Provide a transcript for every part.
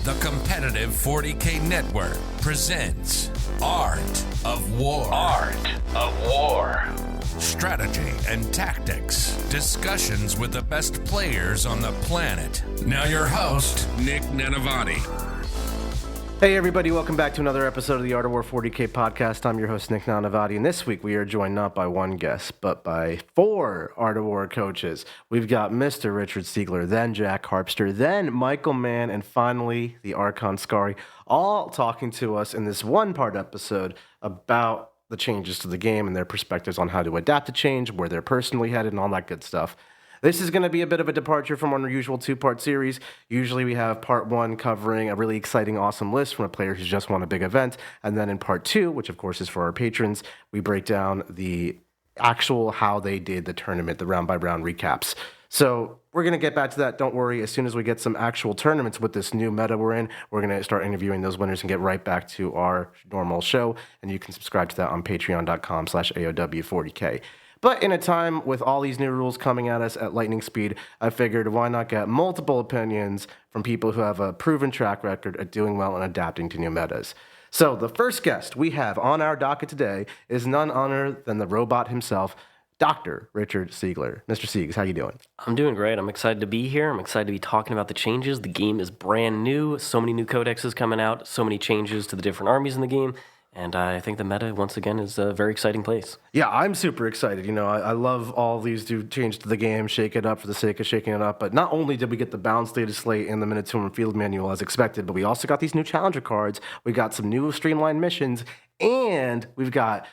The competitive 40K network presents Art of War. Art of War. Strategy and tactics. Discussions with the best players on the planet. Now your host, Nick Nanavati. Hey everybody, welcome back to another episode of the Art of War 40K podcast. I'm your host, Nick Nanavati, and this week we are joined not by one guest, but by four Art of War coaches. We've got Mr. Richard Siegler, then Jack Harpster, then Michael Mann, and finally the Archon Skari, all talking to us in this one-part episode about the changes to the game and their perspectives on how to adapt to change, where they're personally headed, and all that good stuff. This is going to be a bit of a departure from our usual two-part series. Usually we have part one covering a really exciting, awesome list from a player who's just won a big event. And then in part two, which of course is for our patrons, we break down the actual how they did the tournament, the round-by-round recaps. So we're going to get back to that. Don't worry. As soon as we get some actual tournaments with this new meta we're in, we're going to start interviewing those winners and get right back to our normal show. And you can subscribe to that on patreon.com/AOW40K. But in a time with all these new rules coming at us at lightning speed, I figured why not get multiple opinions from people who have a proven track record at doing well and adapting to new metas. So the first guest we have on our docket today is none other than the robot himself, Dr. Richard Siegler. Mr. Siegs, how you doing? I'm doing great. I'm excited to be here. I'm excited to be talking about the changes. The game is brand new. So many new codexes coming out. So many changes to the different armies in the game. And I think the meta, once again, is a very exciting place. Yeah, I'm super excited. You know, I love all these new changes to the game, shake it up for the sake of shaking it up. But not only did we get the balanced data slate and the Minotaur and Field Manual as expected, but we also got these new Challenger cards. We got some new streamlined missions. And we've got,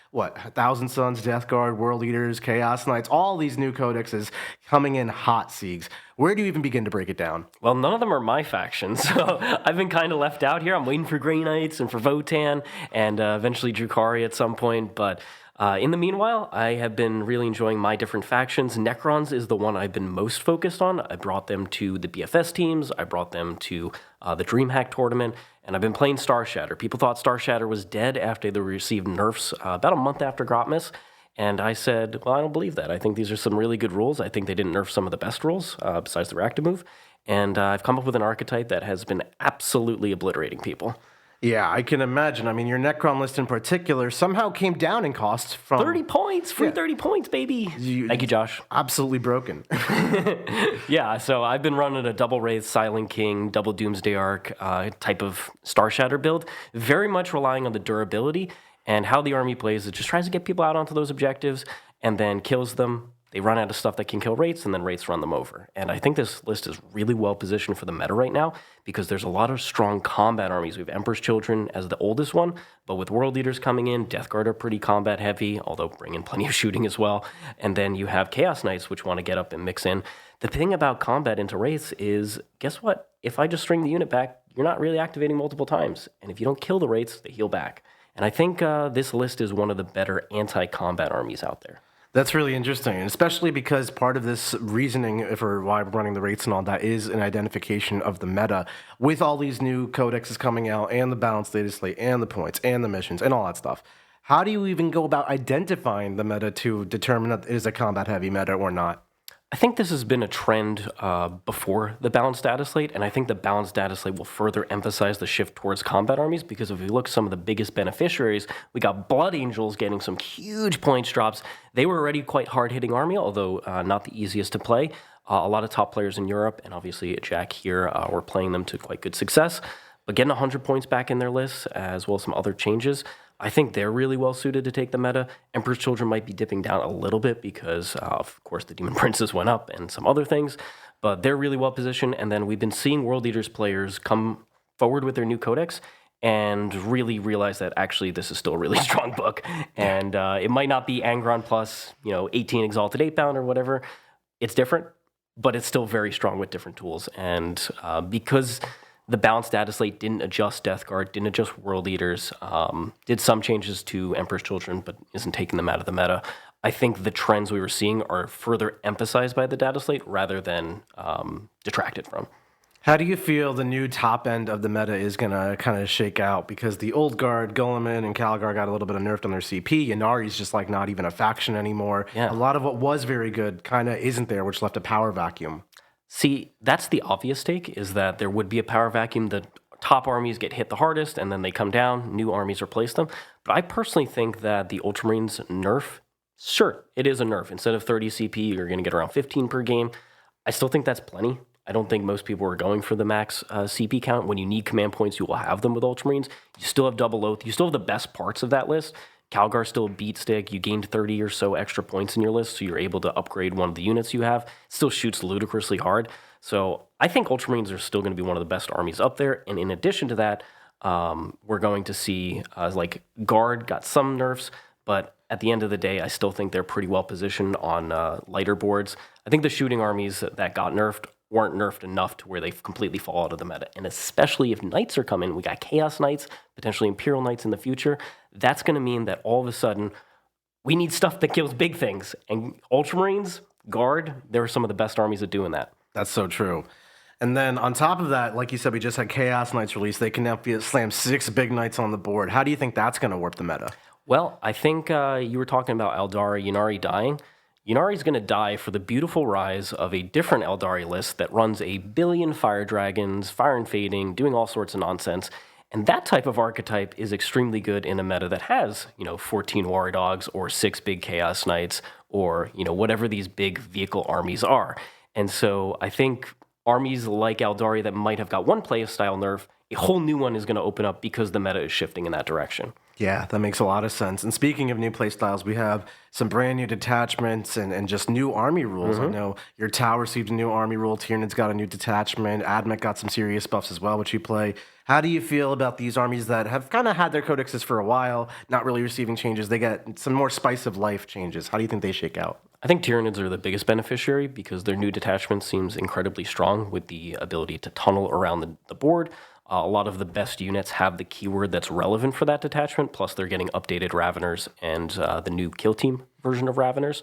Thousand Suns, Death Guard, World Eaters, Chaos Knights, all these new codexes coming in hot, Siegs. Where do you even begin to break it down? Well, none of them are my faction, so I've been kind of left out here. I'm waiting for Grey Knights and for Votan and eventually Drukhari at some point, but in the meanwhile, I have been really enjoying my different factions. Necrons is the one I've been most focused on. I brought them to the BFS teams. I brought them to the DreamHack tournament, and I've been playing Star Shatter. People thought Star Shatter was dead after they received nerfs about a month after Grotmas, and I said, well, I don't believe that. I think these are some really good rules. I think they didn't nerf some of the best rules besides the reactive move, and I've come up with an archetype that has been absolutely obliterating people. Yeah, I can imagine. I mean, your Necron list in particular somehow came down in cost from 30 points, free 30 points, baby. Thank you, Josh. Absolutely broken. Yeah, so I've been running a double Wraith, Silent King, double Doomsday Arc type of Star Shatter build, very much relying on the durability and how the army plays. It just tries to get people out onto those objectives and then kills them. They run out of stuff that can kill Wraiths, and then Wraiths run them over. And I think this list is really well positioned for the meta right now because there's a lot of strong combat armies. We have Emperor's Children as the oldest one, but with World Eaters coming in, Death Guard are pretty combat heavy, although bring in plenty of shooting as well. And then you have Chaos Knights, which want to get up and mix in. The thing about combat into Wraiths is, guess what? If I just string the unit back, you're not really activating multiple times. And if you don't kill the Wraiths, they heal back. And I think this list is one of the better anti-combat armies out there. That's really interesting, and especially because part of this reasoning for why we're running the rates and all that is an identification of the meta. With all these new codexes coming out, and the balanced data slate, and the points, and the missions, and all that stuff, how do you even go about identifying the meta to determine that it is a combat-heavy meta or not? I think this has been a trend before the balanced data slate, and I think the balanced data slate will further emphasize the shift towards combat armies, because if you look at some of the biggest beneficiaries, we got Blood Angels getting some huge points drops. They were already quite hard-hitting army, although not the easiest to play. A lot of top players in Europe, and obviously Jack here, were playing them to quite good success. But getting 100 points back in their lists, as well as some other changes, I think they're really well suited to take the meta. Emperor's Children might be dipping down a little bit because, of course, the Demon Princes went up and some other things, but they're really well positioned. And then we've been seeing World Eaters players come forward with their new codex and really realize that actually this is still a really strong book. And it might not be Angron plus, 18 Exalted 8-bound or whatever. It's different, but it's still very strong with different tools. And because the balanced data slate didn't adjust Death Guard, didn't adjust World Eaters, did some changes to Emperor's Children, but isn't taking them out of the meta. I think the trends we were seeing are further emphasized by the data slate rather than detracted from. How do you feel the new top end of the meta is going to kind of shake out? Because the old guard, Guilliman and Calgar got a little bit of nerfed on their CP. Yanari's just like not even a faction anymore. Yeah. A lot of what was very good kind of isn't there, which left a power vacuum. See, that's the obvious take, is that there would be a power vacuum. The top armies get hit the hardest, and then they come down, new armies replace them. But I personally think that the Ultramarines nerf, sure, it is a nerf. Instead of 30 CP, you're going to get around 15 per game. I still think that's plenty. I don't think most people are going for the max CP count. When you need command points, you will have them with Ultramarines. You still have Double Oath. You still have the best parts of that list. Calgar's still a beat stick. You gained 30 or so extra points in your list, so you're able to upgrade one of the units you have. It still shoots ludicrously hard. So I think Ultramarines are still going to be one of the best armies up there. And in addition to that, we're going to see like Guard got some nerfs, but at the end of the day, I still think they're pretty well positioned on lighter boards. I think the shooting armies that got nerfed weren't nerfed enough to where they completely fall out of the meta. And especially if Knights are coming, we got Chaos Knights, potentially Imperial Knights in the future. That's going to mean that all of a sudden, we need stuff that kills big things. And Ultramarines, Guard, they're some of the best armies at doing that. That's so true. And then on top of that, like you said, we just had Chaos Knights released. They can now slam 6 big Knights on the board. How do you think that's going to warp the meta? Well, I think you were talking about Eldari Ynnari dying. Ynnari's going to die for the beautiful rise of a different Eldari list that runs a billion fire dragons, fire and fading, doing all sorts of nonsense. And that type of archetype is extremely good in a meta that has, 14 War Dogs or 6 big Chaos Knights or, whatever these big vehicle armies are. And so I think armies like Eldari that might have got one playstyle nerf, a whole new one is going to open up because the meta is shifting in that direction. Yeah, that makes a lot of sense. And speaking of new playstyles, we have some brand new detachments and just new army rules. I know your Tau received a new army rule. Tyrannid's got a new detachment. Admech got some serious buffs as well, which you play. How do you feel about these armies that have kind of had their codexes for a while, not really receiving changes? They get some more spice of life changes. How do you think they shake out? I think Tyranids are the biggest beneficiary because their new detachment seems incredibly strong with the ability to tunnel around the board. A lot of the best units have the keyword that's relevant for that detachment, plus they're getting updated Raveners and the new Kill Team version of Raveners.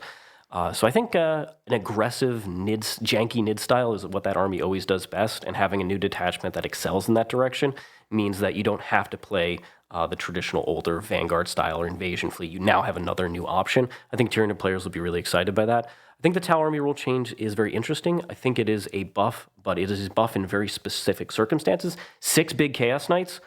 So I think an aggressive, janky Nid style is what that army always does best, and having a new detachment that excels in that direction means that you don't have to play the traditional older Vanguard style or Invasion fleet. You now have another new option. I think Tyranid players will be really excited by that. I think the Tau army rule change is very interesting. I think it is a buff, but it is a buff in very specific circumstances. 6 big Chaos Knights,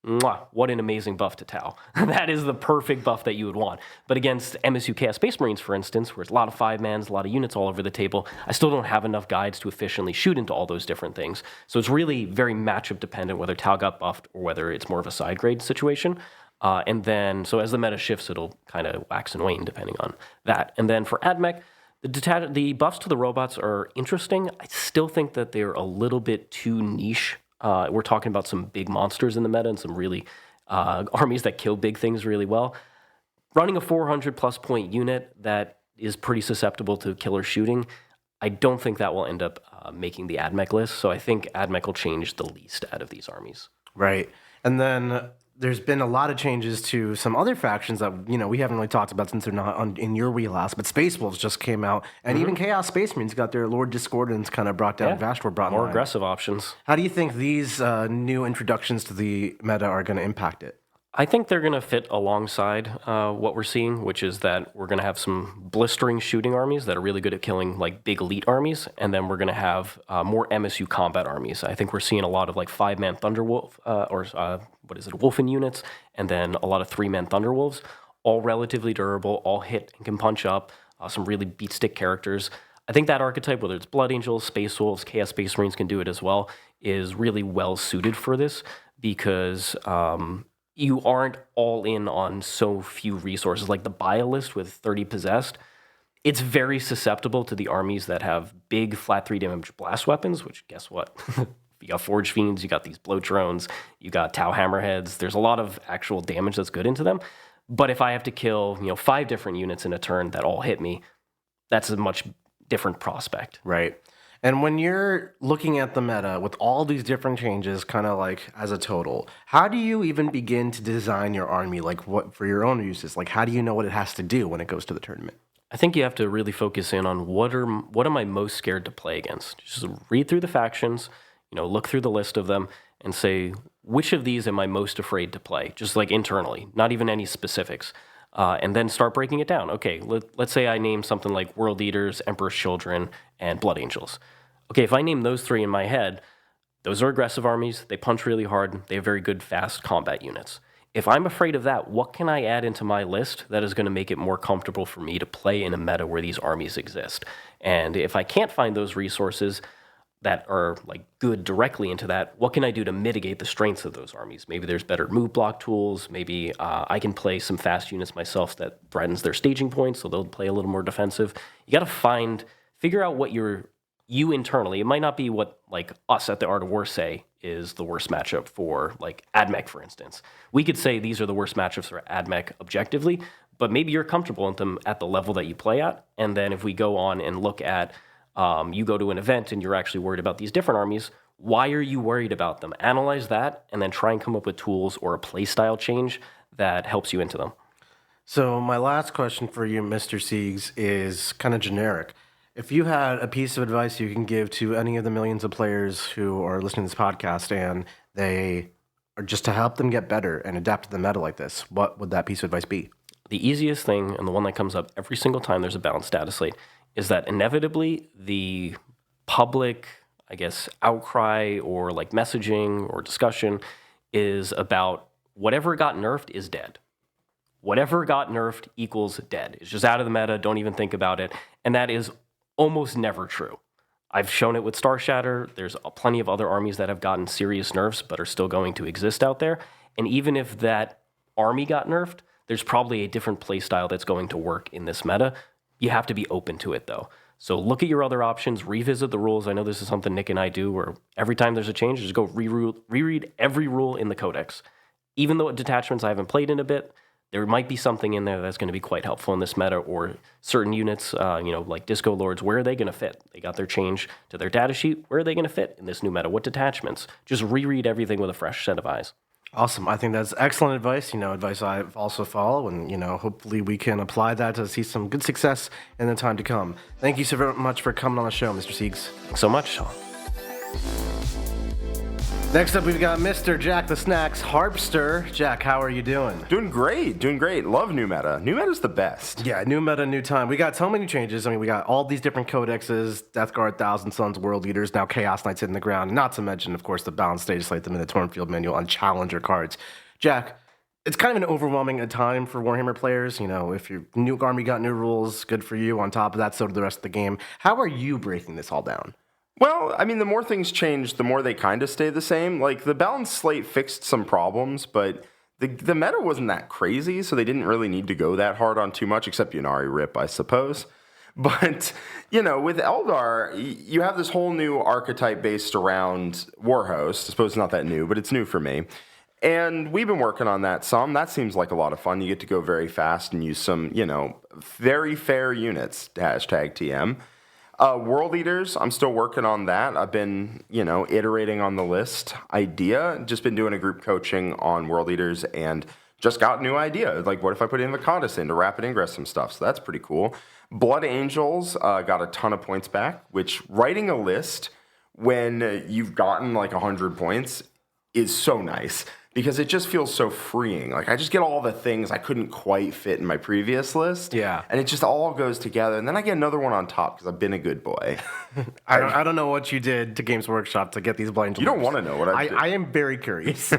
what an amazing buff to Tau. That is the perfect buff that you would want. But against MSU Chaos Space Marines, for instance, where it's a lot of 5-mans, a lot of units all over the table, I still don't have enough guides to efficiently shoot into all those different things. So it's really very matchup dependent whether Tau got buffed or whether it's more of a side grade situation. And then, so as the meta shifts, it'll kind of wax and wane depending on that. And then for Admech, the buffs to the robots are interesting. I still think that they're a little bit too niche. We're talking about some big monsters in the meta and some really armies that kill big things really well. Running a 400-plus point unit that is pretty susceptible to killer shooting, I don't think that will end up making the Admech list. So I think Admech will change the least out of these armies. Right. And then there's been a lot of changes to some other factions that, we haven't really talked about since they're not in your wheelhouse, but Space Wolves just came out, and even Chaos Space Marines got their Lord Discordance kind of brought down, Vashtor brought more line. Aggressive options. How do you think these new introductions to the meta are going to impact it? I think they're going to fit alongside what we're seeing, which is that we're going to have some blistering shooting armies that are really good at killing like big elite armies, and then we're going to have more MSU combat armies. I think we're seeing a lot of like 5-man Thunderwolf Wolfen units, and then a lot of 3-man Thunderwolves, all relatively durable, all hit and can punch up, some really beat stick characters. I think that archetype, whether it's Blood Angels, Space Wolves, Chaos Space Marines can do it as well, is really well suited for this because you aren't all in on so few resources. Like the Bia list with 30 possessed, it's very susceptible to the armies that have big flat 3 damage blast weapons, which guess what? You got Forge Fiends, you got these Blow Drones, you got Tau Hammerheads. There's a lot of actual damage that's good into them. But if I have to kill 5 different units in a turn that all hit me, that's a much different prospect. Right. And when you're looking at the meta with all these different changes, kind of like as a total, how do you even begin to design your army, like what for your own uses? Like, how do you know what it has to do when it goes to the tournament? I think you have to really focus in on what am I most scared to play against? Just read through the factions, look through the list of them and say, which of these am I most afraid to play? Just like internally, not even any specifics. And then start breaking it down. Okay, let's say I name something like World Eaters, Emperor's Children, and Blood Angels. Okay, if I name those 3 in my head, Those are aggressive armies. They punch really hard. They have very good, fast combat units. If I'm afraid of that, what can I add into my list that is going to make it more comfortable for me to play in a meta where these armies exist? And if I can't find those resources that are like good directly into that, what can I do to mitigate the strengths of those armies? Maybe there's better move block tools. Maybe I can play some fast units myself that threatens their staging points, so they'll play a little more defensive. You got to figure out what you internally. It might not be what like us at the Art of War say is the worst matchup for like AdMech, for instance. We could say these are the worst matchups for AdMech objectively, but maybe you're comfortable with them at the level that you play at. And then if we go on and look at, you go to an event and you're actually worried about these different armies, why are you worried about them? Analyze that and then try and come up with tools or a play style change that helps you into them. So my last question for you, Mr. Siegs, is kind of generic. If you had a piece of advice you can give to any of the millions of players who are listening to this podcast and they are just to help them get better and adapt to the meta like this, what would that piece of advice be? The easiest thing, and the one that comes up every single time there's a balanced data slate, is that inevitably the public, I guess, outcry or like messaging or discussion is about whatever got nerfed is dead. Whatever got nerfed equals dead. It's just out of the meta, don't even think about it. And that is almost never true. I've shown it with Star Shatter. There's plenty of other armies that have gotten serious nerfs but are still going to exist out there. And even if that army got nerfed, there's probably a different playstyle that's going to work in this meta. You have to be open to it, though. So look at your other options, revisit the rules. I know this is something Nick and I do, where every time there's a change, just go reread every rule in the codex. Even though detachments I haven't played in a bit, there might be something in there that's going to be quite helpful in this meta, or certain units, like Disco Lords, where are they going to fit? They got their change to their data sheet. Where are they going to fit in this new meta? What detachments? Just reread everything with a fresh set of eyes. Awesome. I think that's excellent advice, advice I also follow, and, hopefully we can apply that to see some good success in the time to come. Thank you so very much for coming on the show, Mr. Siegs. Thanks so much. Next up, we've got Mr. Jack the Snacks, Harpster. Jack, how are you doing? Doing great. Love new meta. New meta's the best. Yeah, new meta, new time. We got so many changes. I mean, we got all these different codexes, Death Guard, Thousand Suns, World Leaders, now Chaos Knights hitting the ground, not to mention, of course, the balanced stage slate, the Minotaur Field Manual, and Challenger cards. Jack, it's kind of an overwhelming time for Warhammer players. If your new army got new rules, good for you. On top of that, so did the rest of the game. How are you breaking this all down? Well, I mean, the more things change, the more they kind of stay the same. Like, the balanced slate fixed some problems, but the meta wasn't that crazy, so they didn't really need to go that hard on too much, except Yunari Rip, I suppose. But, with Eldar, you have this whole new archetype based around Warhost. I suppose it's not that new, but it's new for me. And we've been working on that some. That seems like a lot of fun. You get to go very fast and use some, very fair units, #TM. World Leaders, I'm still working on that. I've been, iterating on the list idea. Just been doing a group coaching on World Leaders and just got a new idea. Like, what if I put Invocatus in to rapid ingress some stuff? So that's pretty cool. Blood Angels got a ton of points back, which writing a list when you've gotten like 100 points is so nice. Because it just feels so freeing. Like, I just get all the things I couldn't quite fit in my previous list. Yeah. And it just all goes together. And then I get another one on top because I've been a good boy. I don't know what you did to Games Workshop to get these blind. You don't want to know what I did. I am very curious.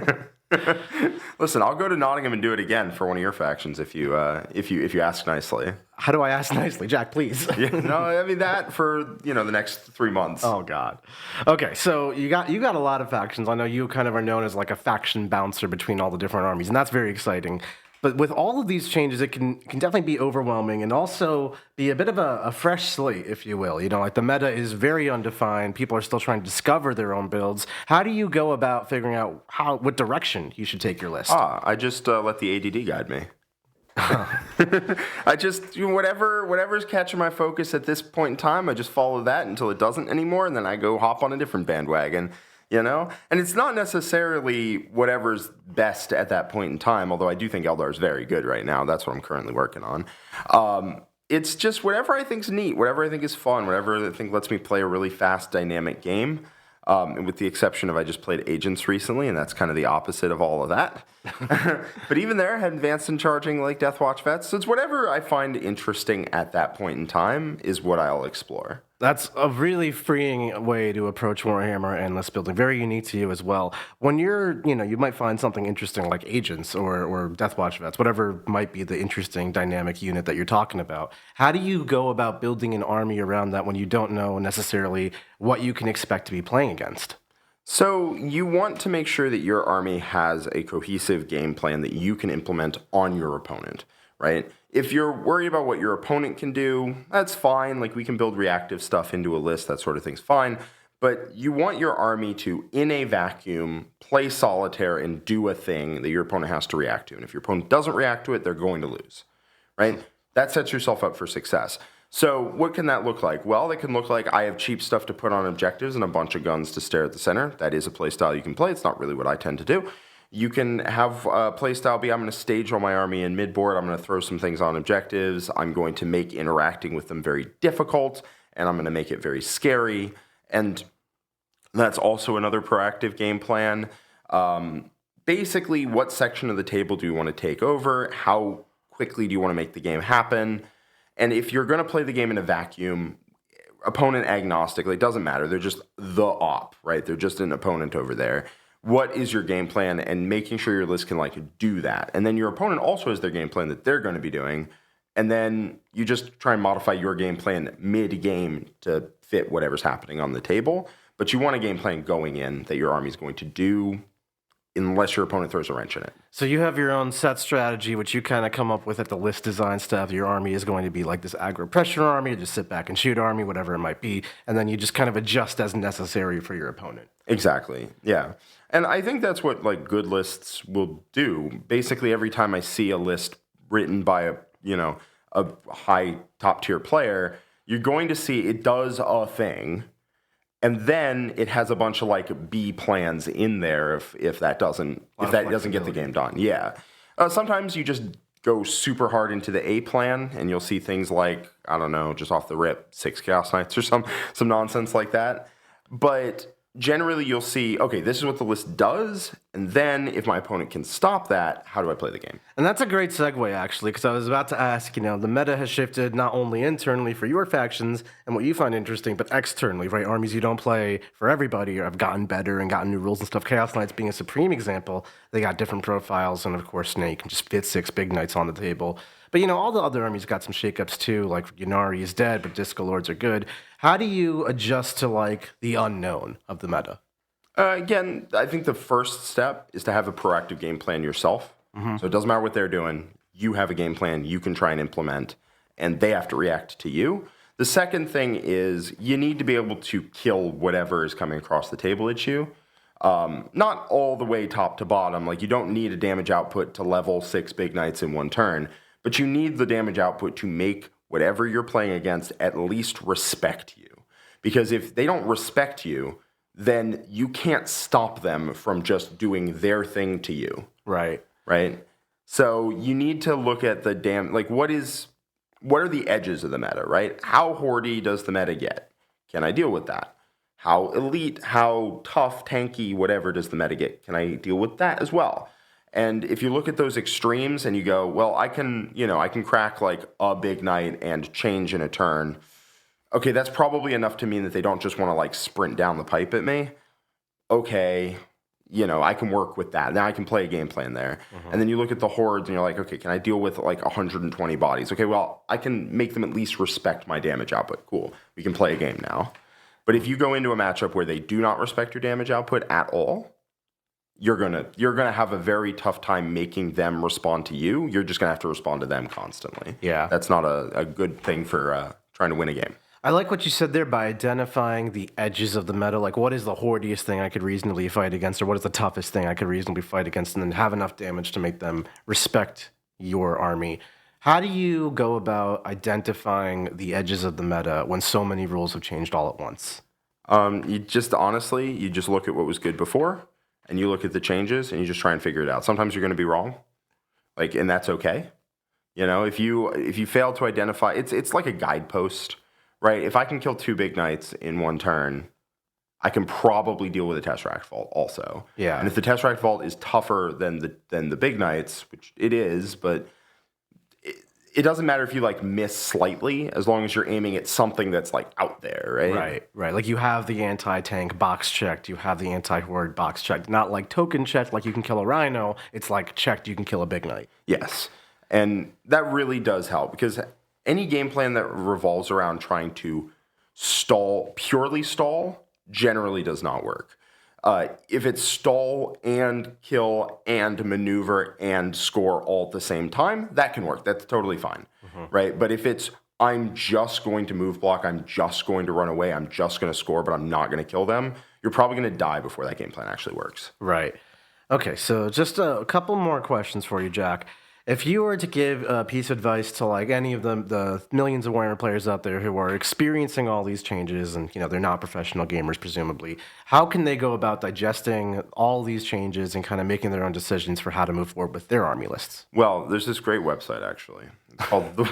Listen, I'll go to Nottingham and do it again for one of your factions if you ask nicely. How do I ask nicely, Jack? Please. Yeah, no, I mean that for the next 3 months. Oh God. Okay, so you got a lot of factions. I know you kind of are known as like a faction bouncer between all the different armies, and that's very exciting. But with all of these changes, it can definitely be overwhelming and also be a bit of a fresh slate, if you will. Like the meta is very undefined. People are still trying to discover their own builds. How do you go about figuring out what direction you should take your list? I just let the ADD guide me. I just whatever's catching my focus at this point in time, I just follow that until it doesn't anymore, and then I go hop on a different bandwagon. And it's not necessarily whatever's best at that point in time, although I do think Eldar is very good right now. That's what I'm currently working on. It's just whatever I think's neat, whatever I think is fun, whatever I think lets me play a really fast, dynamic game. With the exception of I just played Agents recently, and that's kind of the opposite of all of that. But even there, I had advanced in charging like Deathwatch Vets. So it's whatever I find interesting at that point in time is what I'll explore. That's a really freeing way to approach Warhammer and list building. Very unique to you as well. When you might find something interesting like agents or Deathwatch vets, whatever might be the interesting dynamic unit that you're talking about. How do you go about building an army around that when you don't know necessarily what you can expect to be playing against? So you want to make sure that your army has a cohesive game plan that you can implement on your opponent, right? If you're worried about what your opponent can do, that's fine. Like, we can build reactive stuff into a list, that sort of thing's fine. But you want your army to, in a vacuum, play solitaire and do a thing that your opponent has to react to. And if your opponent doesn't react to it, they're going to lose, right? That sets yourself up for success. So what can that look like? Well, that can look like I have cheap stuff to put on objectives and a bunch of guns to stare at the center. That is a playstyle you can play. It's not really what I tend to do. You can have a playstyle be, I'm going to stage all my army in midboard. I'm going to throw some things on objectives. I'm going to make interacting with them very difficult, and I'm going to make it very scary. And that's also another proactive game plan. Basically, what section of the table do you want to take over? How quickly do you want to make the game happen? And if you're going to play the game in a vacuum, opponent agnostic, it doesn't matter. They're just the op, right? They're just an opponent over there. What is your game plan, and making sure your list can do that. And then your opponent also has their game plan that they're going to be doing. And then you just try and modify your game plan mid-game to fit whatever's happening on the table. But you want a game plan going in that your army's going to do, unless your opponent throws a wrench in it. So you have your own set strategy, which you kind of come up with at the list design stuff. Your army is going to be like this aggro pressure army, just sit back and shoot army, whatever it might be. And then you just kind of adjust as necessary for your opponent. Exactly, yeah. And I think that's what good lists will do. Basically, every time I see a list written by a high top tier player, you're going to see it does a thing, and then it has a bunch of B plans in there if that doesn't get the game done. Yeah. Sometimes you just go super hard into the A plan, and you'll see things like, I don't know, just off the rip, 6 Chaos Knights or some nonsense like that. But generally, you'll see, okay, this is what the list does, and then if my opponent can stop that, how do I play the game? And that's a great segue, actually, because I was about to ask, the meta has shifted not only internally for your factions and what you find interesting, but externally, right? Armies you don't play for everybody have gotten better and gotten new rules and stuff. Chaos Knights being a supreme example, they got different profiles, and of course, you can just fit 6 big knights on the table. But, all the other armies got some shakeups, too, like Ynnari is dead, but Disco Lords are good. How do you adjust to, the unknown of the meta? Again, I think the first step is to have a proactive game plan yourself. Mm-hmm. So it doesn't matter what they're doing. You have a game plan you can try and implement, and they have to react to you. The second thing is you need to be able to kill whatever is coming across the table at you. Not all the way top to bottom. You don't need a damage output to level 6 big knights in one turn. But you need the damage output to make whatever you're playing against at least respect you. Because if they don't respect you, then you can't stop them from just doing their thing to you. Right. Right? So you need to look at the what are the edges of the meta, right? How hoardy does the meta get? Can I deal with that? How elite, how tough, tanky, whatever does the meta get? Can I deal with that as well? And if you look at those extremes and you go, well, I can crack a big knight and change in a turn. Okay, that's probably enough to mean that they don't just want to sprint down the pipe at me. Okay, I can work with that. Now I can play a game plan there. Mm-hmm. And then you look at the hordes and you're like, okay, can I deal with 120 bodies? Okay, well, I can make them at least respect my damage output. Cool, we can play a game now. But if you go into a matchup where they do not respect your damage output at all, you're gonna have a very tough time making them respond to you. You're just gonna have to respond to them constantly. Yeah, that's not a good thing for trying to win a game. I like what you said there by identifying the edges of the meta. What is the hoardiest thing I could reasonably fight against, or what is the toughest thing I could reasonably fight against, and then have enough damage to make them respect your army. How do you go about identifying the edges of the meta when so many rules have changed all at once? You just look at what was good before, and you look at the changes, and you just try and figure it out. Sometimes you're going to be wrong, and that's okay. If you fail to identify, it's like a guidepost, right? If I can kill 2 big knights in one turn, I can probably deal with a Tesseract Vault also. Yeah. And if the Tesseract Vault is tougher than the big knights, which it is, but it doesn't matter if you like miss slightly, as long as you're aiming at something that's like out there, right? Right. Like you have the anti-tank box checked, you have the anti-horde box checked. Not like token checked, like you can kill a rhino. It's like checked, you can kill a big knight. Yes. And that really does help, because any game plan that revolves around trying to purely stall, generally does not work. If it's stall and kill and maneuver and score all at the same time, that can work. That's totally fine, right? But if it's, I'm just going to move block, I'm just going to run away, I'm just going to score, but I'm not going to kill them, you're probably going to die before that game plan actually works. Right. Okay, so just a couple more questions for you, Jack. If you were to give a piece of advice to like any of the millions of Warhammer players out there who are experiencing all these changes, and they're not professional gamers presumably, how can they go about digesting all these changes and kind of making their own decisions for how to move forward with their army lists? Well, there's this great website actually. It's called the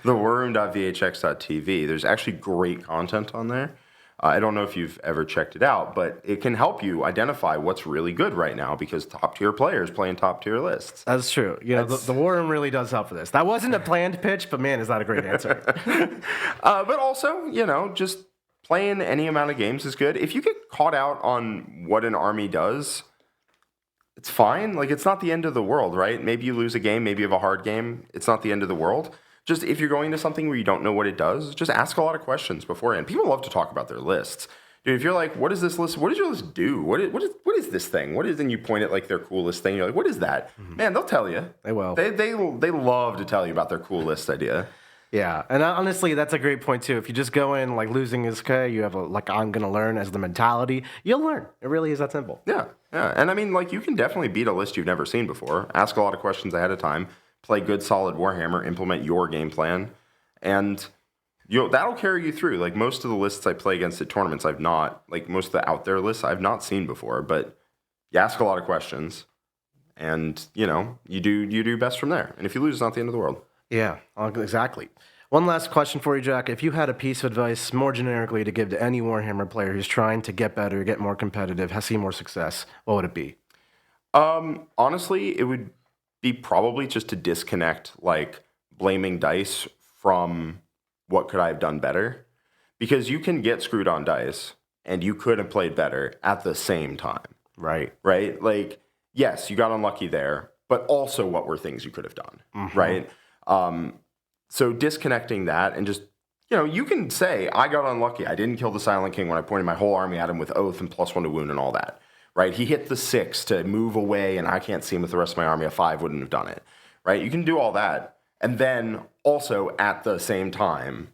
warroom.vhx.tv. There's actually great content on there. I don't know if you've ever checked it out, but it can help you identify what's really good right now, because top-tier players play in top-tier lists. That's true. The War Room really does help for this. That wasn't a planned pitch, but man, is that a great answer. But also, just playing any amount of games is good. If you get caught out on what an army does, it's fine. Like, it's not the end of the world, right? Maybe you lose a game, maybe you have a hard game. It's not the end of the world. Just if you're going to something where you don't know what it does, just ask a lot of questions beforehand. People love to talk about their lists. Dude, if you're like, what is this list? What does your list do? What is this thing? What is, and you point at like their coolest thing. You're like, what is that? Mm-hmm. Man, they'll tell you. They will. They love to tell you about their cool list idea. Yeah, and honestly, that's a great point too. If you just go in like losing is okay, you have I'm gonna learn as the mentality, you'll learn. It really is that simple. Yeah. And I mean, like, you can definitely beat a list you've never seen before. Ask a lot of questions ahead of time. Play good, solid Warhammer. Implement your game plan, and that'll carry you through. Like, most of the lists I play against at tournaments, I've not, like, most of the out there lists I've not seen before. But you ask a lot of questions, and you do best from there. And if you lose, it's not the end of the world. Yeah, exactly. One last question for you, Jack. If you had a piece of advice more generically to give to any Warhammer player who's trying to get better, get more competitive, see more success, what would it be? Honestly, it would be probably just to disconnect, like, blaming dice from what could I have done better. Because you can get screwed on dice, and you could have played better at the same time. Right. Right? Like, yes, you got unlucky there, but also what were things you could have done, right? So disconnecting that and just, you can say, I got unlucky. I didn't kill the Silent King when I pointed my whole army at him with Oath and +1 to wound and all that, right? He hit the 6 to move away and I can't see him with the rest of my army. A 5 wouldn't have done it, right? You can do all that. And then also at the same time,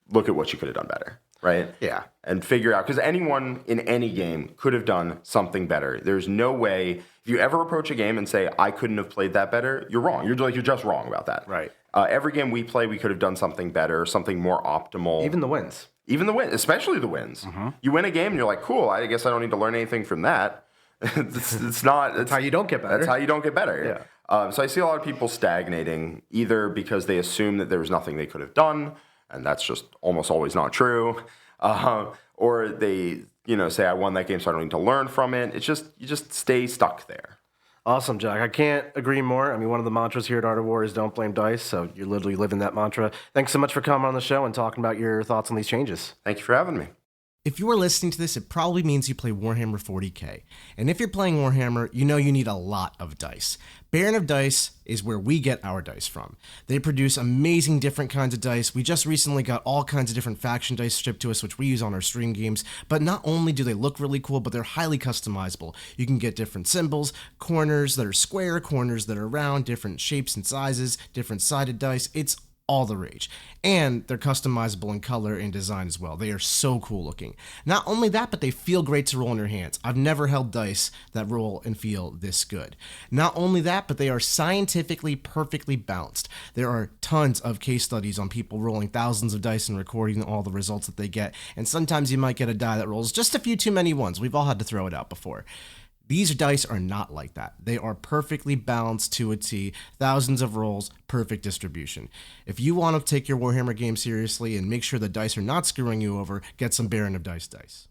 look at what you could have done better, right? Yeah. And figure out, because anyone in any game could have done something better. There's no way, if you ever approach a game and say, I couldn't have played that better, you're wrong. You're just wrong about that. Right. Every game we play, we could have done something better, something more optimal. Even the wins. Especially the wins. Mm-hmm. You win a game and you're like, cool, I guess I don't need to learn anything from that. It's not. That's how you don't get better. That's how you don't get better. Yeah. So I see a lot of people stagnating, either because they assume that there was nothing they could have done, and that's just almost always not true. Or they, say, I won that game, so I don't need to learn from it. It's just, you just stay stuck there. Awesome, Jack. I can't agree more. I mean, one of the mantras here at Art of War is don't blame dice, so you're literally living that mantra. Thanks so much for coming on the show and talking about your thoughts on these changes. Thank you for having me. If you are listening to this, it probably means you play Warhammer 40k. And if you're playing Warhammer, you know you need a lot of dice. Baron of Dice is where we get our dice from. They produce amazing different kinds of dice. We just recently got all kinds of different faction dice shipped to us, which we use on our stream games. But not only do they look really cool, but they're highly customizable. You can get different symbols, corners that are square, corners that are round, different shapes and sizes, different sided dice. It's all the rage. And they're customizable in color and design as well. They are so cool looking. Not only that, but they feel great to roll in your hands. I've never held dice that roll and feel this good. Not only that, but they are scientifically perfectly balanced. There are tons of case studies on people rolling thousands of dice and recording all the results that they get. And sometimes you might get a die that rolls just a few too many ones. We've all had to throw it out before. These dice are not like that. They are perfectly balanced to a T, thousands of rolls, perfect distribution. If you want to take your Warhammer game seriously and make sure the dice are not screwing you over, get some Baron of Dice dice.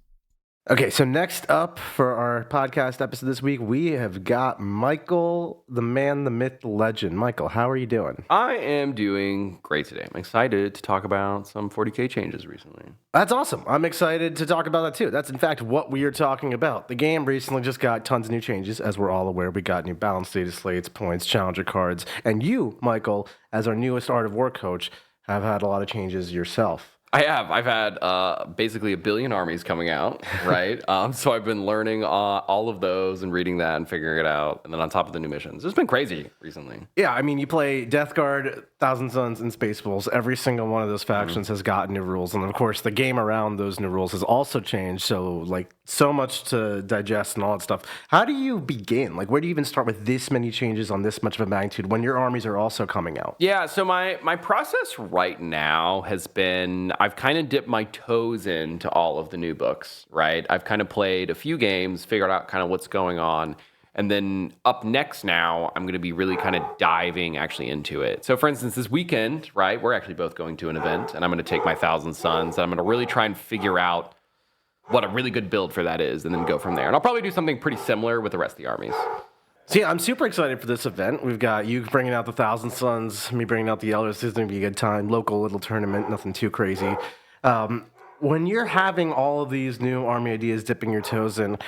Okay, so next up for our podcast episode this week, we have got Michael, the man, the myth, the legend. Michael, how are you doing? I am doing great today. I'm excited to talk about some 40K changes recently. That's awesome. I'm excited to talk about that too. That's in fact what we are talking about. The game recently just got tons of new changes, as we're all aware. We got new balance data slates, points, challenger cards, and you, Michael, as our newest Art of War coach, have had a lot of changes yourself. I have. I've had basically 1 billion armies coming out, right? So I've been learning all of those and reading that and figuring it out. And then on top of the new missions. It's been crazy recently. Yeah, I mean, you play Death Guard, Thousand Suns, and Space Wolves. Every single one of those factions has gotten new rules. And of course, the game around those new rules has also changed. So, like, so much to digest and all that stuff. How do you begin? Like, where do you even start with this many changes on this much of a magnitude when your armies are also coming out? Yeah, so my process right now has been, I've kind of dipped my toes into all of the new books, right? I've kind of played a few games, figured out kind of what's going on. And then up next now, I'm going to be really kind of diving actually into it. So for instance, this weekend, right, we're actually both going to an event, and I'm going to take my Thousand Suns, and I'm going to really try and figure out what a really good build for that is, and then go from there. And I'll probably do something pretty similar with the rest of the armies. So yeah, I'm super excited for this event. We've got you bringing out the Thousand Suns, me bringing out the Elders. This is going to be a good time. Local little tournament, nothing too crazy. When you're having all of these new army ideas dipping your toes in,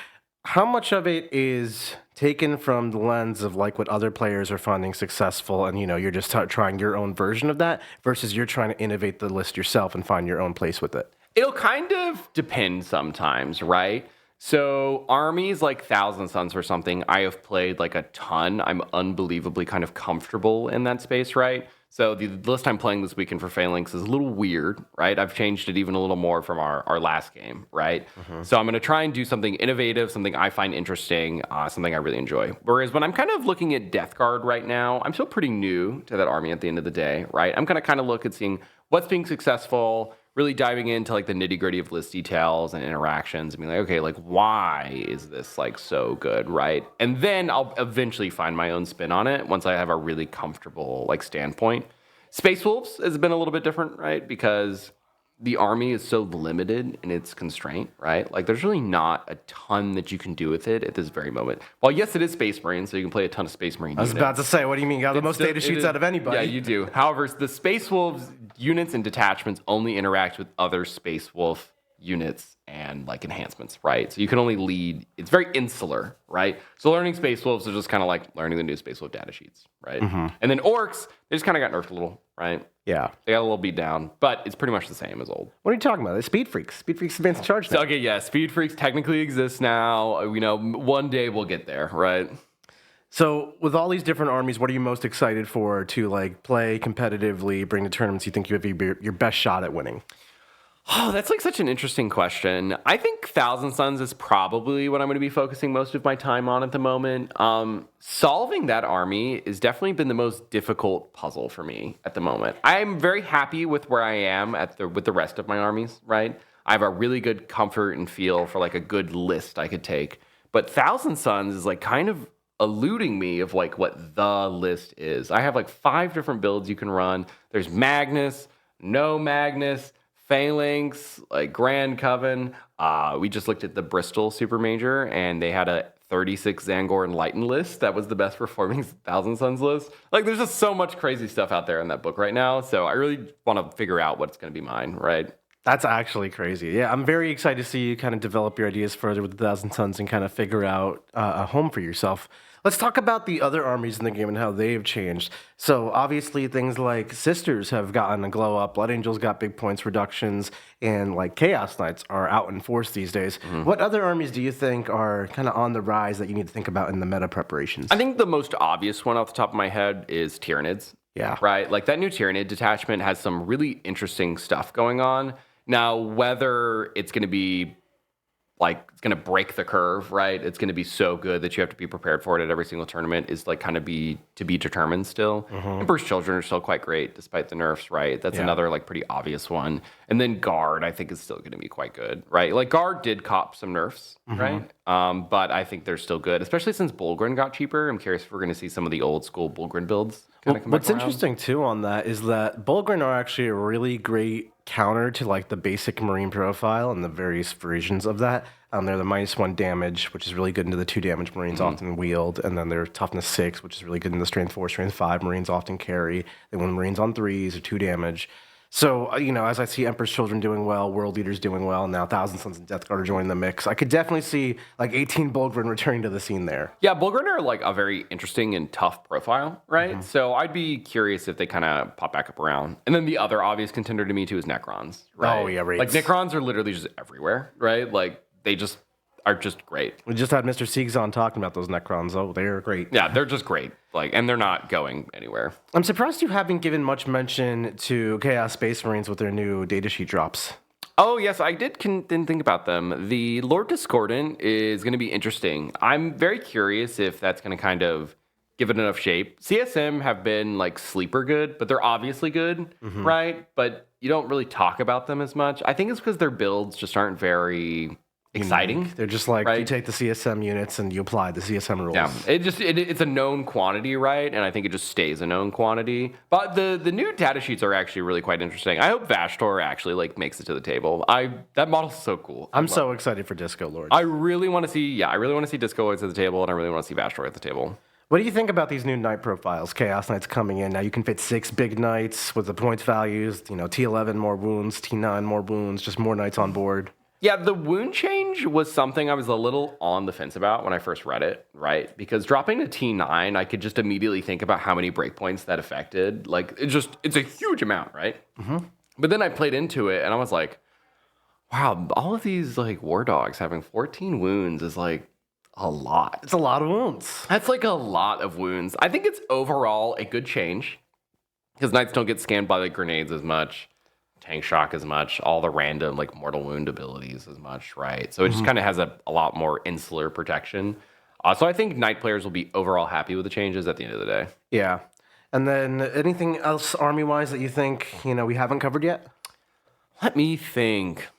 how much of it is taken from the lens of like what other players are finding successful and, you know, you're just trying your own version of that versus you're trying to innovate the list yourself and find your own place with it? It'll kind of depend sometimes, right? So armies like Thousand Suns or something, I have played like a ton. I'm unbelievably kind of comfortable in that space, right? So the list I'm playing this weekend for Phalanx is a little weird, right? I've changed it even a little more from our last game, right? So I'm going to try and do something innovative, something I find interesting, something I really enjoy. Whereas when I'm kind of looking at Death Guard right now, I'm still pretty new to that army at the end of the day, right? I'm going to kind of look at seeing what's being successful, really diving into like the nitty gritty of list details and interactions and being like, okay, like why is this like so good, right? And then I'll eventually find my own spin on it once I have a really comfortable like standpoint. Space Wolves has been a little bit different, right? Because the army is so limited in its constraint, right? Like there's really not a ton that you can do with it at this very moment. Well, yes, it is Space Marine, so you can play a ton of Space Marine units. I was about to say, what do you mean? You got the most data sheets out of anybody. Yeah, you do. However, the Space Wolves units and detachments only interact with other Space Wolf units and like enhancements, right? So you can only lead, it's very insular, right? So learning Space Wolves is just kind of like learning the new Space Wolf data sheets, right? And then Orcs, they just kind of got nerfed a little, right? Yeah. They got a little beat down, but it's pretty much the same as old. What are you talking about? They're Speed Freaks. Speed Freaks advanced charge now. So, okay, yeah, Speed Freaks technically exist now. You know, one day we'll get there, right? So with all these different armies, what are you most excited for to like play competitively, bring to tournaments you think you have your best shot at winning? Oh, that's like such an interesting question. I think Thousand Suns is probably what I'm going to be focusing most of my time on at the moment. Solving that army has definitely been the most difficult puzzle for me at the moment. I'm very happy with where I am with the rest of my armies, right? I have a really good comfort and feel for like a good list I could take. But Thousand Suns is like kind of eluding me of like what the list is. I have like 5 different builds you can run. There's Magnus, no Magnus, Phalanx, like Grand Coven. We just looked at the Bristol Super Major, and they had a 36 Zangor Enlightened list that was the best performing Thousand Suns list. Like, there's just so much crazy stuff out there in that book right now. So I really want to figure out what's going to be mine, right? That's actually crazy. Yeah, I'm very excited to see you kind of develop your ideas further with the Thousand Suns and kind of figure out a home for yourself. Let's talk about the other armies in the game and how they've changed. So obviously things like Sisters have gotten a glow up, Blood Angels got big points reductions, and like Chaos Knights are out in force these days. What other armies do you think are kind of on the rise that you need to think about in the meta preparations? I think the most obvious one off the top of my head is Tyranids. Yeah. Right? Like that new Tyranid detachment has some really interesting stuff going on. Now, whether it's going to be like, it's going to break the curve, right? It's going to be so good that you have to be prepared for it at every single tournament is like kind of to be determined still. Emperor's Children are still quite great despite the nerfs, right? That's another like pretty obvious one. And then Guard, I think, is still going to be quite good, right? Like Guard did cop some nerfs, right? But I think they're still good, especially since Bulgrin got cheaper. I'm curious if we're going to see some of the old school Bulgrin builds. kind of come What's back around. interesting too on that is that Bulgrin are actually a really great counter to like the basic Marine profile and the various versions of that. They're the -1 damage, which is really good into the 2 damage Marines often wield, and then they're toughness 6, which is really good in the strength 4, strength 5 Marines often carry. Then when Marines on 3s are 2 damage. So, as I see Emperor's Children doing well, World Leaders doing well, and now Thousand Sons and Death Guard are joining the mix, I could definitely see like 18 Bulgrin returning to the scene there. Yeah, Bulgrin are like a very interesting and tough profile, right? So I'd be curious if they kind of pop back up around. And then the other obvious contender to me too is Necrons, right? Oh, yeah, right. Like Necrons are literally just everywhere, right? Like they just are just great. We just had Mr. Siegs on talking about those Necrons. Oh, they're great. Yeah, they're just great. Like, and they're not going anywhere. I'm surprised you haven't given much mention to Chaos Space Marines with their new datasheet drops. Oh, yes, I didn't think about them. The Lord Discordant is going to be interesting. I'm very curious if that's going to kind of give it enough shape. CSM have been like sleeper good, but they're obviously good, right? But you don't really talk about them as much. I think it's because their builds just aren't very exciting. They're just like, right? you take the CSM units and you apply the CSM rules. Yeah, it's a known quantity, right? And I think it just stays a known quantity. But the new data sheets are actually really quite interesting. I hope Vashtor actually like makes it to the table. That model's so cool. I'm so excited for Disco Lords. I really want to see Disco Lords at the table, and I really want to see Vashtor at the table. What do you think about these new knight profiles? Chaos Knights coming in. Now you can fit 6 big knights with the points values, T11 more wounds, T9 more wounds, just more knights on board. Yeah, the wound change was something I was a little on the fence about when I first read it, right? Because dropping to T9, I could just immediately think about how many breakpoints that affected. Like, it's a huge amount, right? But then I played into it, and I was like, wow, all of these, like, war dogs having 14 wounds is, like, a lot. It's a lot of wounds. That's, like, a lot of wounds. I think it's overall a good change, because knights don't get scanned by, like, grenades as much. Tank shock as much, all the random like mortal wound abilities as much, right? So it just kind of has a lot more insular protection. So I think knight players will be overall happy with the changes at the end of the day. Yeah. And then anything else army-wise that you think, we haven't covered yet? Let me think.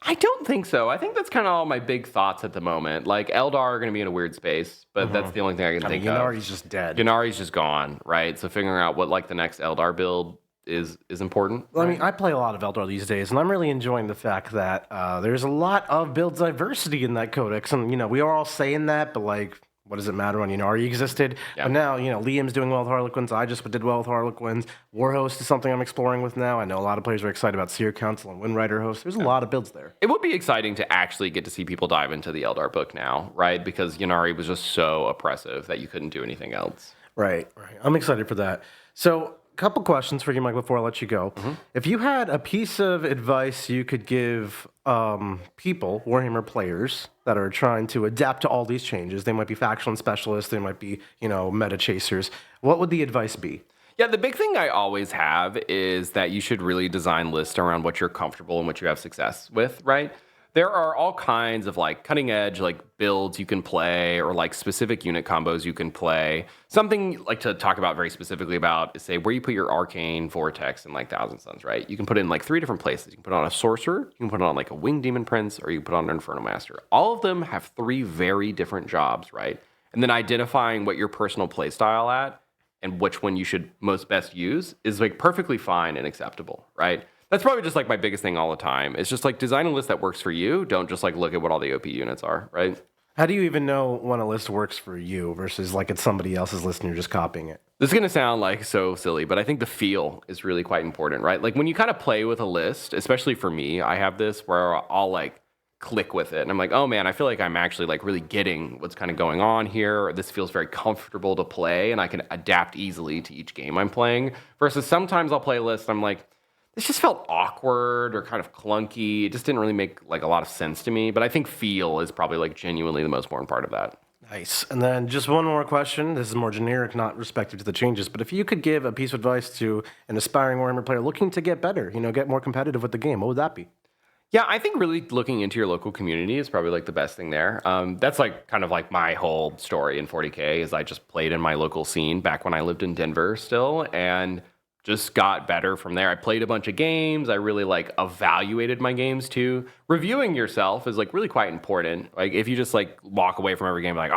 I don't think so. I think that's kind of all my big thoughts at the moment. Like Eldar are going to be in a weird space, but that's the only thing I can think of. Yannari's just dead. Yannari's just gone, right? So figuring out what like the next Eldar build is important. Well, I mean, I play a lot of Eldar these days, and I'm really enjoying the fact that there's a lot of build diversity in that codex. And, we are all saying that, but, like, what does it matter when Yannari existed? Yeah. But now, Liam's doing well with Harlequins. I just did well with Harlequins. Warhost is something I'm exploring with now. I know a lot of players are excited about Seer Council and Windrider Host. There's a lot of builds there. It would be exciting to actually get to see people dive into the Eldar book now, right? Because Yannari was just so oppressive that you couldn't do anything else. Right. I'm excited for that. So, couple questions for you, Mike, before I let you go. If you had a piece of advice you could give people, Warhammer players, that are trying to adapt to all these changes, they might be faction specialists, they might be, meta chasers, what would the advice be? Yeah, the big thing I always have is that you should really design lists around what you're comfortable and what you have success with, right? There are all kinds of like cutting edge like builds you can play or like specific unit combos you can play. Something like to talk about very specifically about is say where you put your arcane vortex in like Thousand Suns, right? You can put it in like 3 different places. You can put it on a sorcerer, you can put it on like a winged demon prince, or you can put it on an infernal master. All of them have 3 very different jobs, right? And then identifying what your personal play style at and which one you should most best use is like perfectly fine and acceptable, right? That's probably just like my biggest thing all the time. It's just like design a list that works for you. Don't just like look at what all the OP units are, right? How do you even know when a list works for you versus like it's somebody else's list and you're just copying it? This is going to sound like so silly, but I think the feel is really quite important, right? Like when you kind of play with a list, especially for me, I have this where I'll like click with it. And I'm like, oh man, I feel like I'm actually like really getting what's kind of going on here. Or this feels very comfortable to play and I can adapt easily to each game I'm playing. Versus sometimes I'll play a list and I'm like, this just felt awkward or kind of clunky. It just didn't really make like a lot of sense to me. But I think feel is probably like genuinely the most important part of that. Nice. And then just one more question. This is more generic, not respective to the changes. But if you could give a piece of advice to an aspiring Warhammer player looking to get better, get more competitive with the game, what would that be? Yeah, I think really looking into your local community is probably like the best thing there. That's like kind of like my whole story in 40K is I just played in my local scene back when I lived in Denver still and just got better from there. I played a bunch of games. I really like evaluated my games too. Reviewing yourself is like really quite important. Like if you just like walk away from every game like,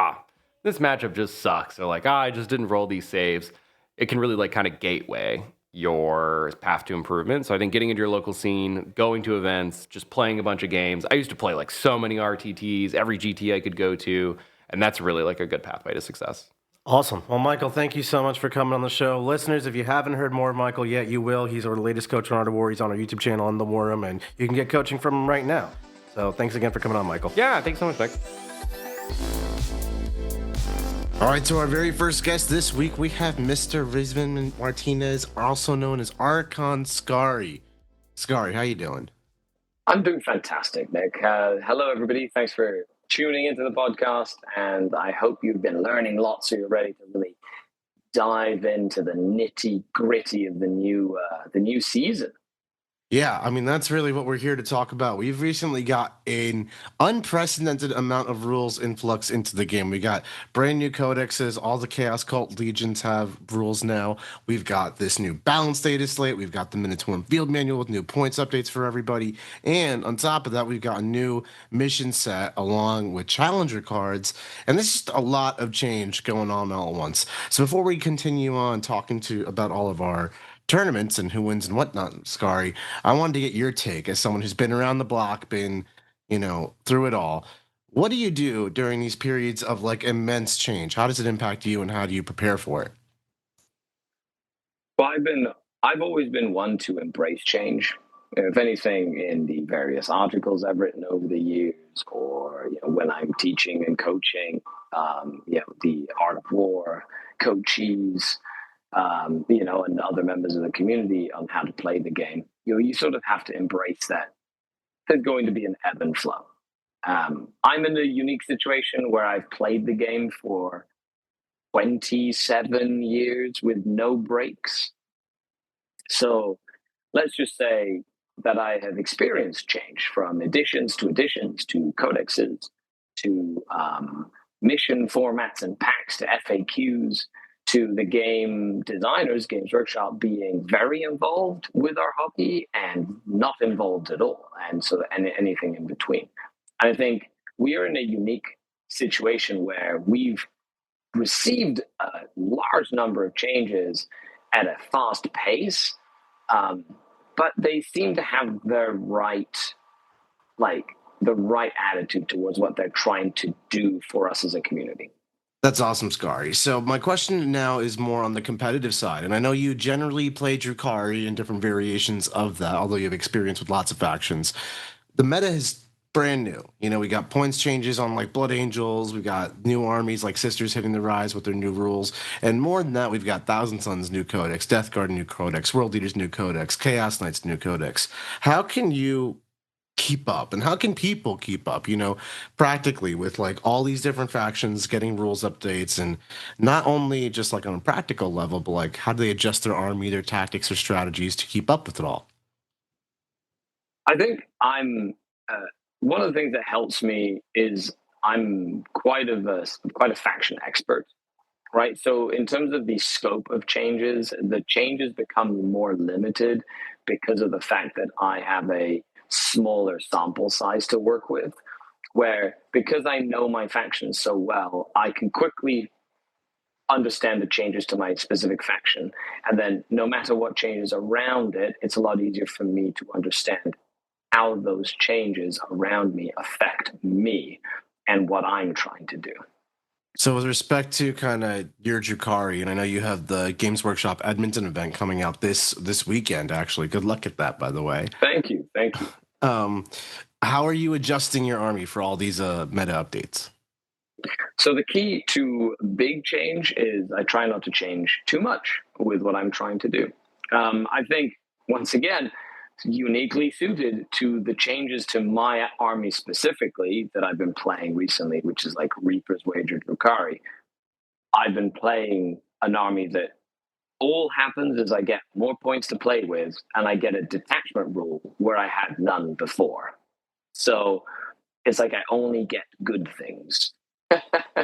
this matchup just sucks. Or like, I just didn't roll these saves. it can really like kind of gateway your path to improvement. So I think getting into your local scene, going to events, just playing a bunch of games. I used to play like so many RTTs, every GT I could go to, and that's really like a good pathway to success. Awesome. Well, Michael, thank you so much for coming on the show. Listeners, if you haven't heard more of Michael yet, you will. He's our latest coach on Art of War. He's on our YouTube channel in the War Room, and you can get coaching from him right now. So thanks again for coming on, Michael. Yeah, thanks so much, Nick. All right, so our very first guest this week, we have Mr. Rizvan Martinez, also known as Archon Skari. Skari, how you doing? I'm doing fantastic, Nick. Hello, everybody. Thanks for tuning into the podcast, and I hope you've been learning lots, so you're ready to really dive into the nitty-gritty of the new season. Yeah, I mean, that's really what we're here to talk about. We've recently got an unprecedented amount of rules influx into the game. We got brand new codexes. All the Chaos Cult Legions have rules now. We've got this new balance data slate. We've got the Minotaur field manual with new points updates for everybody. And on top of that, we've got a new mission set along with challenger cards. And there's just a lot of change going on all at once. So before we continue on talking about all of our tournaments and who wins and whatnot, Skari, I wanted to get your take as someone who's been around the block, been, through it all. What do you do during these periods of like immense change? How does it impact you, and how do you prepare for it? Well, I've always been one to embrace change. If anything, in the various articles I've written over the years, or when I'm teaching and coaching, the Art of War coachees, and other members of the community on how to play the game, you sort of have to embrace that there's going to be an ebb and flow. I'm in a unique situation where I've played the game for 27 years with no breaks. So let's just say that I have experienced change from editions to codexes to mission formats and packs to FAQs, to the game designers, Games Workshop, being very involved with our hobby and not involved at all, and so anything in between. And I think we are in a unique situation where we've received a large number of changes at a fast pace, but they seem to have the right attitude towards what they're trying to do for us as a community. That's awesome, Skari. So my question now is more on the competitive side. And I know you generally play Drukhari and different variations of that, although you have experience with lots of factions. The meta is brand new. We got points changes on like Blood Angels. We got new armies like Sisters hitting the rise with their new rules. And more than that, we've got Thousand Sons new codex, Death Guard new codex, World Leaders new codex, Chaos Knights new codex. How can you keep up, and how can people keep up, practically with like all these different factions getting rules updates, and not only just like on a practical level, but like how do they adjust their army, their tactics or strategies to keep up with it all? I think I'm one of the things that helps me is I'm quite a faction expert, right? So in terms of the scope of changes, the changes become more limited because of the fact that I have a smaller sample size to work with, where because I know my faction so well, I can quickly understand the changes to my specific faction. And then no matter what changes around it, it's a lot easier for me to understand how those changes around me affect me and what I'm trying to do. So with respect to kind of your Drukhari, and I know you have the Games Workshop Edmonton event coming out this weekend, actually. Good luck at that, by the way. Thank you. How are you adjusting your army for all these meta updates? So the key to big change is I try not to change too much with what I'm trying to do. I think, once again, uniquely suited to the changes to my army specifically that I've been playing recently, which is like Reaper's Wager Drukhari. I've been playing an army that all happens is I get more points to play with, and I get a detachment rule where I had none before. So it's like I only get good things.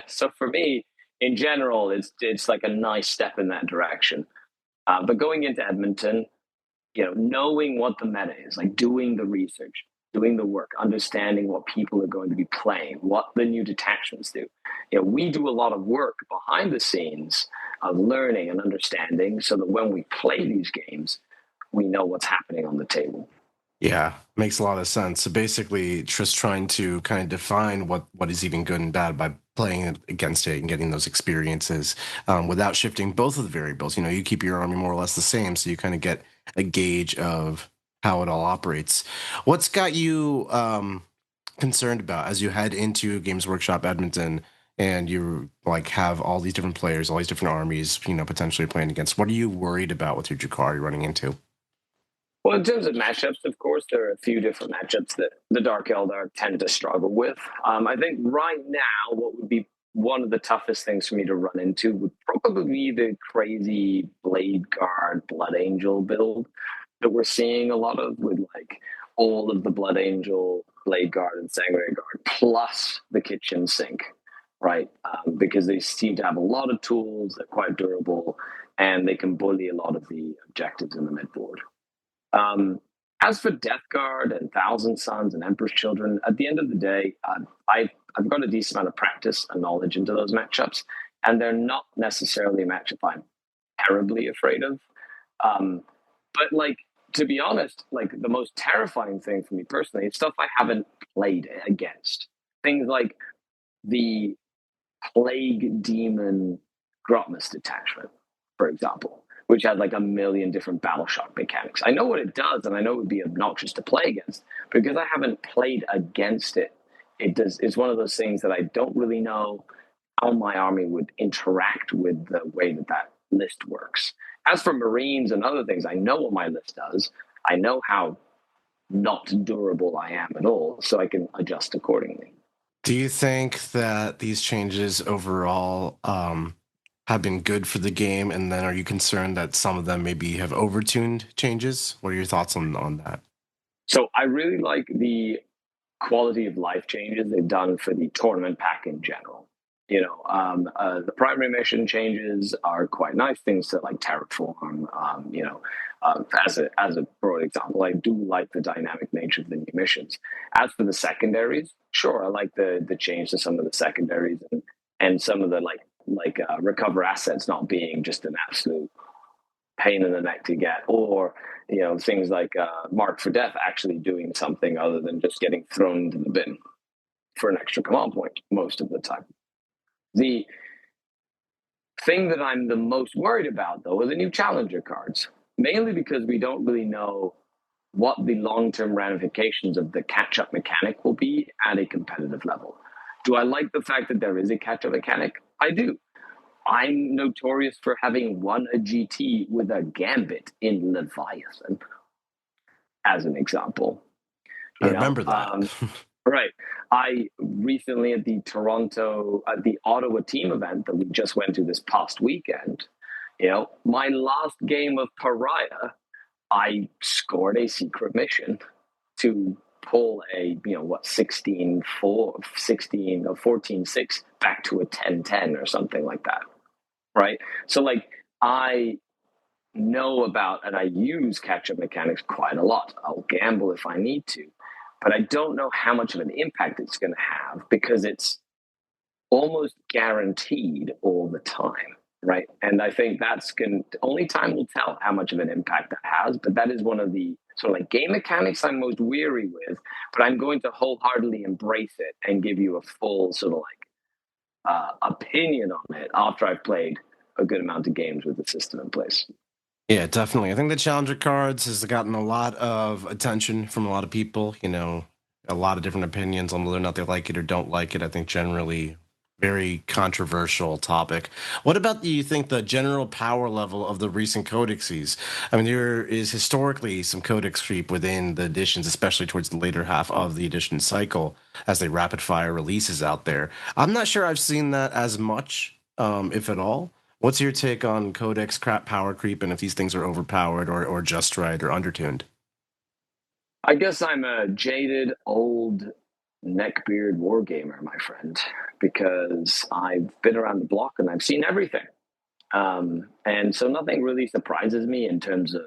So for me, in general, it's like a nice step in that direction. But going into Edmonton, knowing what the meta is, like doing the research, doing the work, understanding what people are going to be playing, what the new detachments do. We do a lot of work behind the scenes of learning and understanding so that when we play these games, we know what's happening on the table. Yeah, makes a lot of sense. So basically, just trying to kind of define what is even good and bad by playing it against it and getting those experiences without shifting both of the variables. You know, you keep your army more or less the same, so you kind of get a gauge of how it all operates. What's got you concerned about as you head into Games Workshop Edmonton and you like have all these different players, all these different armies, you know, potentially playing against? What are you worried about with your Jakar you're running into? Well, in terms of matchups, of course, there are a few different matchups that the Dark Eldar tend to struggle with. I think right now, what would be one of the toughest things for me to run into would probably be the crazy Blade Guard Blood Angel build that we're seeing a lot of, with like all of the Blood Angel, Blade Guard, and Sanguinary Guard, plus the kitchen sink, right? Because they seem to have a lot of tools, they're quite durable, and they can bully a lot of the objectives in the midboard. As for Death Guard and Thousand Sons and Emperor's Children, at the end of the day, I've got a decent amount of practice and knowledge into those matchups, and they're not necessarily a matchup I'm terribly afraid of. But like, to be honest, like the most terrifying thing for me personally is stuff I haven't played against. Things like the Plague Demon Grotmus detachment, for example, which has like a million different battle shock mechanics. I know what it does, and I know it would be obnoxious to play against, but because I haven't played against it, it's one of those things that I don't really know how my army would interact with the way that list works. As for Marines and other things, I know what my list does. I know how not durable I am at all, so I can adjust accordingly. Do you think that these changes overall have been good for the game? And then are you concerned that some of them maybe have overtuned changes? What are your thoughts on that? So I really like the quality of life changes they've done for the tournament pack in general. You know, the primary mission changes are quite nice. Things to like terraform. As a broad example, I do like the dynamic nature of the new missions. As for the secondaries, sure, I like the change to some of the secondaries and some of the recover assets not being just an absolute pain in the neck to get, or you know, things like Mark for Death actually doing something other than just getting thrown into the bin for an extra command point most of the time. The thing that I'm the most worried about, though, are the new challenger cards, mainly because we don't really know what the long-term ramifications of the catch-up mechanic will be at a competitive level. Do I like the fact that there is a catch-up mechanic? I do. I'm notorious for having won a GT with a Gambit in Leviathan, as an example. I remember that. Right. I recently at the Ottawa team event that we just went to this past weekend, you know, my last game of Pariah, I scored a secret mission to pull a, 16-4, 16 or 14-6 back to a 10-10 or something like that. Right. So like I know about and I use catch-up mechanics quite a lot. I'll gamble if I need to. But I don't know how much of an impact it's going to have because it's almost guaranteed all the time, right? And I think only time will tell how much of an impact that has. But that is one of the sort of like game mechanics I'm most weary with. But I'm going to wholeheartedly embrace it and give you a full sort of like opinion on it after I've played a good amount of games with the system in place. Yeah, definitely. I think the Challenger cards has gotten a lot of attention from a lot of people, you know, a lot of different opinions on whether or not they like it or don't like it. I think generally very controversial topic. What about do you think the general power level of the recent codexes? I mean, there is historically some codex creep within the editions, especially towards the later half of the edition cycle as they rapid fire releases out there. I'm not sure I've seen that as much, if at all. What's your take on codex crap power creep and if these things are overpowered or just right or undertuned? I guess I'm a jaded old neckbeard wargamer, my friend, because I've been around the block and I've seen everything. And so nothing really surprises me in terms of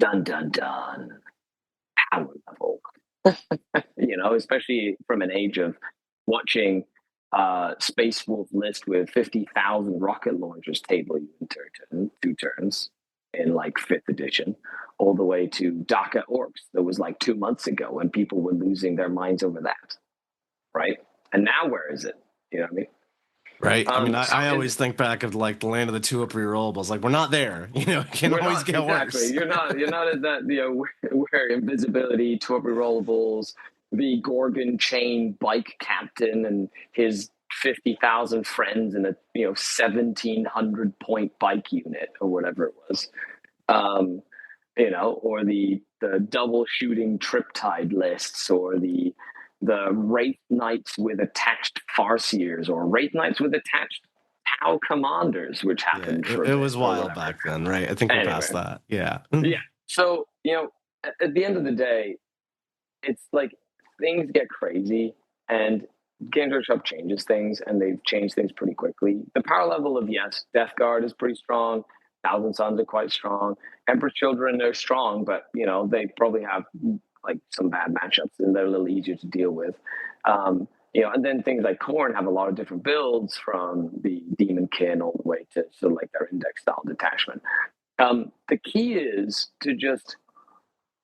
dun power level, you know, especially from an age of watching Space Wolf list with 50,000 rocket launchers table you in two turns in like 5th edition, all the way to DACA Orcs that was like 2 months ago and people were losing their minds over that, right? And now where is it? You know what I mean? Right. I mean, I So always think back of like the land of the two-up rerollables. Like, we're not there. You know, it can we're always not, get exactly. worse. You're not at that, where invisibility, two-up rerollables, the Gorgon chain bike captain and his 50,000 friends in a 1,700 point bike unit or whatever it was, or the double shooting triptide lists, or the Wraith Knights with attached Farseers, or Wraith Knights with attached Tau Commanders, which happened for it was wild back then, right? I think we're past that. Yeah. Yeah. So, at the end of the day, it's like things get crazy and Games Workshop changes things, and they've changed things pretty quickly. The power level of, yes, Death Guard is pretty strong. Thousand Suns are quite strong. Emperor's Children are strong, but, they probably have like some bad matchups and they're a little easier to deal with. And then things like Khorne have a lot of different builds, from the Demonkin all the way to sort of like their index style detachment. The key is to just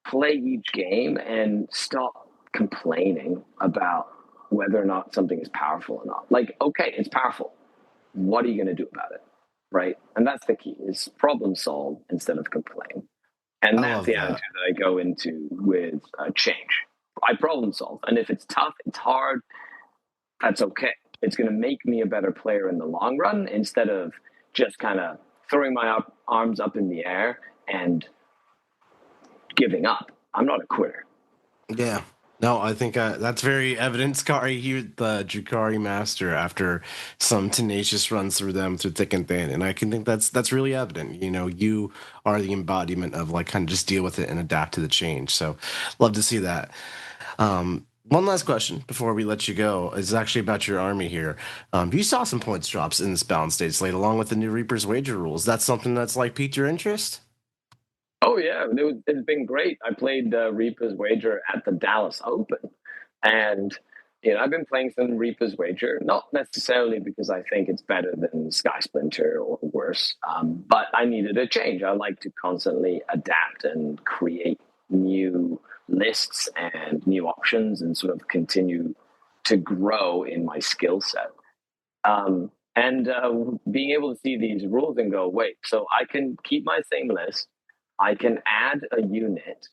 play each game and stop complaining about whether or not something is powerful or not. Like, okay, it's powerful. What are you going to do about it? Right? And that's the key, is problem solve instead of complain. And that's the attitude that I go into with change. I problem solve. And if it's tough, it's hard, that's okay. It's going to make me a better player in the long run, instead of just kind of throwing my arms up in the air and giving up. I'm not a quitter. Yeah. No, I think that's very evident. Skari, the Drukhari master, after some tenacious runs through them through thick and thin, and I can think that's really evident. You are the embodiment of like kind of just deal with it and adapt to the change. So, love to see that. One last question before we let you go is actually about your army here. You saw some points drops in this balance state slate along with the new Reaper's Wager rules. That's something that's like piqued your interest? Oh, yeah. It's been great. I played Reaper's Wager at the Dallas Open. And, I've been playing some Reaper's Wager, not necessarily because I think it's better than Sky Splinter or worse, but I needed a change. I like to constantly adapt and create new lists and new options and sort of continue to grow in my skill set. Being able to see these rules and go, wait, so I can keep my same list, I can add a unit,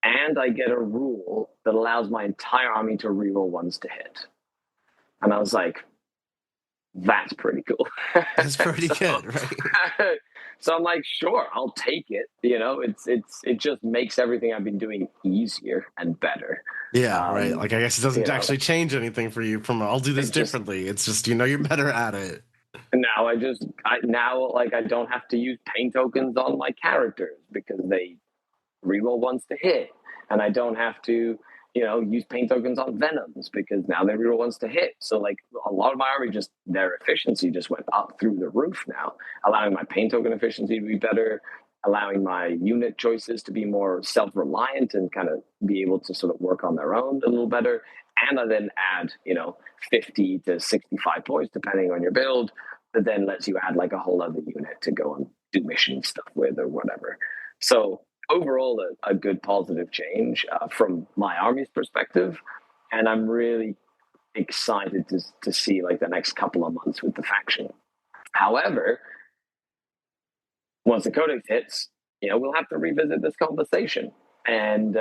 and I get a rule that allows my entire army to reroll ones to hit. And I was like, that's pretty cool. That's pretty good, right? So I'm like, sure, I'll take it. It just makes everything I've been doing easier and better. Yeah, right. Like, I guess it doesn't actually change anything for you from I'll do this differently. It's just, you're better at it. Now I don't have to use pain tokens on my characters because they reroll ones to hit, and I don't have to use pain tokens on Venoms because now they reroll ones to hit. So like a lot of my army, just their efficiency just went up through the roof now, allowing my pain token efficiency to be better, allowing my unit choices to be more self-reliant and kind of be able to sort of work on their own a little better. And I then add 50 to 65 points depending on your build, that then lets you add like a whole other unit to go and do mission stuff with or whatever. So overall, a good positive change from my army's perspective. And I'm really excited to see like the next couple of months with the faction. However, once the codex hits, we'll have to revisit this conversation. And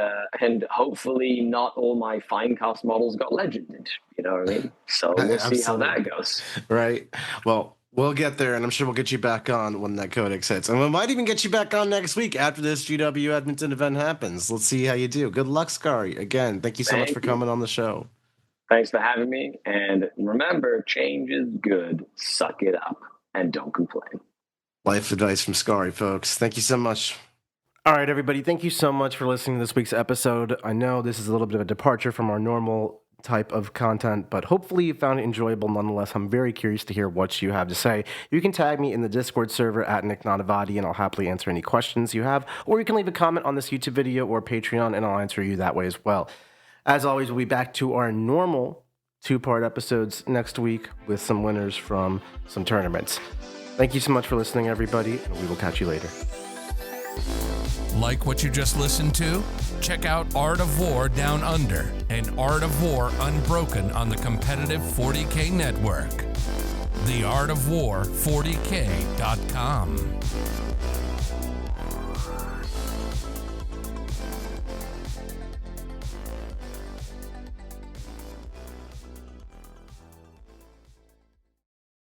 hopefully not all my fine cast models got legended. You know what I mean? So we'll see how that goes. Right. Well, we'll get there, and I'm sure we'll get you back on when that codex hits. And we might even get you back on next week after this GW Edmonton event happens. Let's see how you do. Good luck, Skari. Again, thank you so much for coming on the show. Thanks for having me. And remember, change is good. Suck it up and don't complain. Life advice from Skari, folks. Thank you so much. All right, everybody. Thank you so much for listening to this week's episode. I know this is a little bit of a departure from our normal type of content, but hopefully you found it enjoyable nonetheless. I'm very curious to hear what you have to say. You can tag me in the Discord server at Nick Nanavati, and I'll happily answer any questions you have, or you can leave a comment on this YouTube video or Patreon, and I'll answer you that way as well. As always, we'll be back to our normal 2-part episodes next week with some winners from some tournaments. Thank you so much for listening, everybody, and we will catch you later. Like what you just listened to? Check out Art of War Down Under and Art of War Unbroken on the competitive 40K network. The Art of War 40K.com.